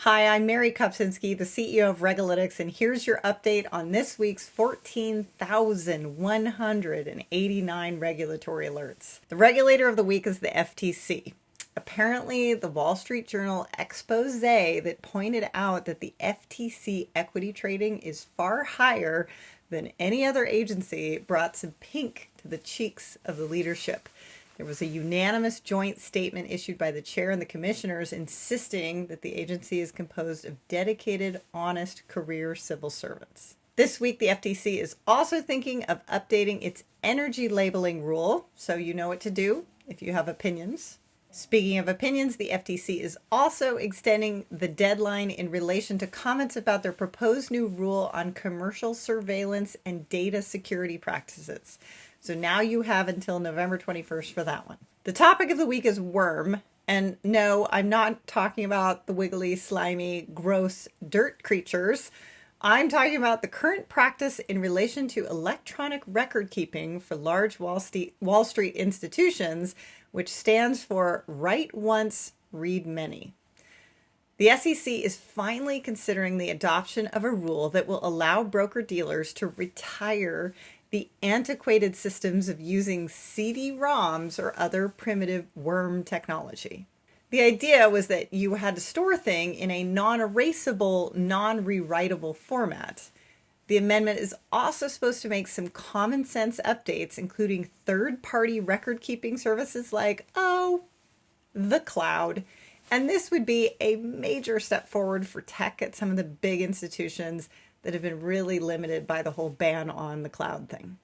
Hi, I'm Mary Kopczynski, the CEO of Regalytics, and here's your update on this week's 14,189 regulatory alerts. The regulator of the week is the FTC. Apparently, the Wall Street Journal expose that pointed out that the FTC equity trading is far higher than any other agency brought some pink to the cheeks of the leadership. There was a unanimous joint statement issued by the chair and the commissioners insisting that the agency is composed of dedicated, honest career civil servants. This week, the FTC is also thinking of updating its energy labeling rule, so you know what to do if you have opinions. Speaking of opinions, the FTC is also extending the deadline in relation to comments about their proposed new rule on commercial surveillance and data security practices. So now you have until November 21st for that one. The topic of the week is worm. And no, I'm not talking about the wiggly, slimy, gross dirt creatures. I'm talking about the current practice in relation to electronic record keeping for large Wall Street institutions, which stands for Write Once, Read Many. The SEC is finally considering the adoption of a rule that will allow broker-dealers to retire the antiquated systems of using CD-ROMs or other primitive worm technology. The idea was that you had to store a thing in a non-erasable, non-rewritable format. The amendment is also supposed to make some common sense updates, including third-party record-keeping services like, the cloud. And this would be a major step forward for tech at some of the big institutions that have been really limited by the whole ban on the cloud thing.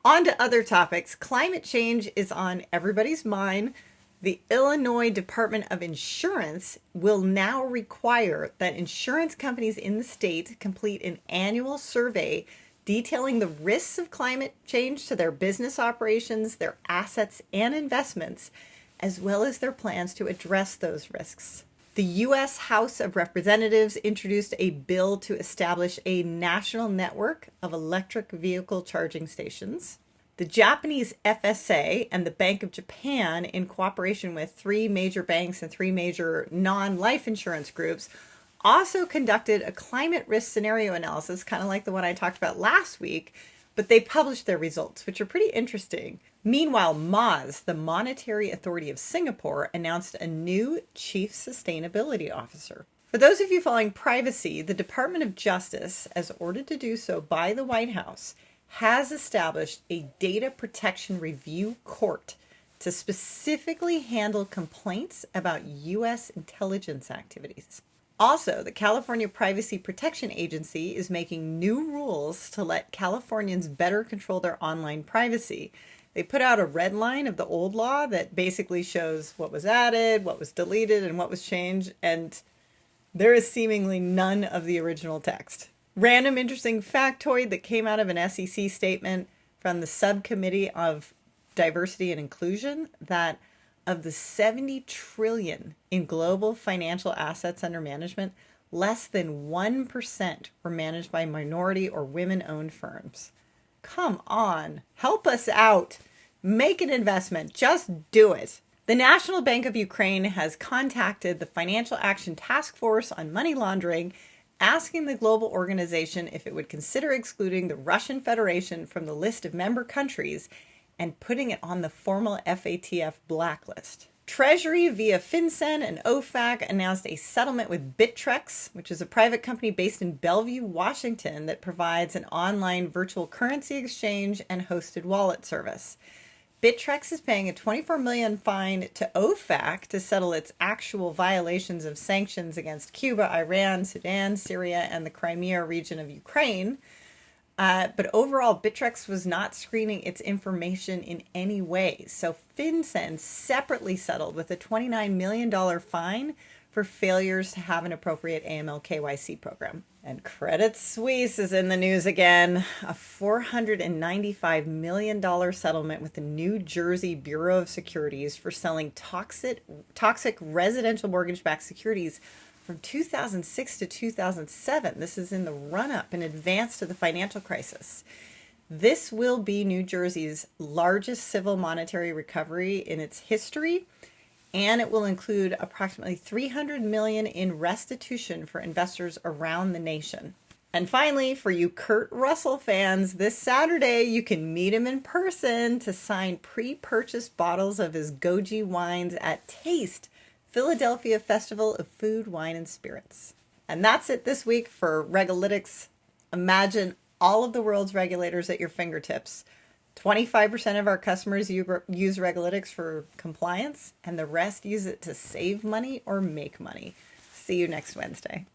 On to other topics. Climate change is on everybody's mind. The Illinois Department of Insurance will now require that insurance companies in the state complete an annual survey detailing the risks of climate change to their business operations, their assets and investments, as well as their plans to address those risks. The U.S. House of Representatives introduced a bill to establish a national network of electric vehicle charging stations. The Japanese FSA and the Bank of Japan, in cooperation with 3 major banks and 3 major non-life insurance groups, also conducted a climate risk scenario analysis, kind of like the one I talked about last week, but they published their results, which are pretty interesting. Meanwhile, MOZ, the Monetary Authority of Singapore, announced a new Chief Sustainability Officer. For those of you following privacy, the Department of Justice, as ordered to do so by the White House, has established a data protection review court to specifically handle complaints about U.S. intelligence activities. Also, the California Privacy Protection Agency is making new rules to let Californians better control their online privacy. They put out a red line of the old law that basically shows what was added, what was deleted, and what was changed, and there is seemingly none of the original text. Random interesting factoid that came out of an SEC statement from the Subcommittee of Diversity and Inclusion, that of the 70 trillion in global financial assets under management, less than 1% were managed by minority or women-owned firms. Come on, help us out. Make an investment. Just do it. The National Bank of Ukraine has contacted the Financial Action Task Force on Money Laundering, asking the global organization if it would consider excluding the Russian Federation from the list of member countries and putting it on the formal FATF blacklist. Treasury via FinCEN and OFAC announced a settlement with Bittmex, which is a private company based in Bellevue, Washington, that provides an online virtual currency exchange and hosted wallet service. Bittmex is paying a $24 million fine to OFAC to settle its actual violations of sanctions against Cuba, Iran, Sudan, Syria, and the Crimea region of Ukraine. But overall, Bittmex was not screening its information in any way. So FinCEN separately settled with a $29 million fine for failures to have an appropriate AML KYC program. And Credit Suisse is in the news again. A $495 million settlement with the New Jersey Bureau of Securities for selling toxic residential mortgage-backed securities from 2006 to 2007. This is in the run-up in advance to the financial crisis. This will be New Jersey's largest civil monetary recovery in its history, and it will include approximately $300 million in restitution for investors around the nation. And finally, for you Kurt Russell fans, this Saturday you can meet him in person to sign pre-purchased bottles of his Goji wines at Taste, Philadelphia Festival of Food, Wine, and Spirits. And that's it this week for Regalytics. Imagine all of the world's regulators at your fingertips. 25% of our customers use Regalytics for compliance, and the rest use it to save money or make money. See you next Wednesday.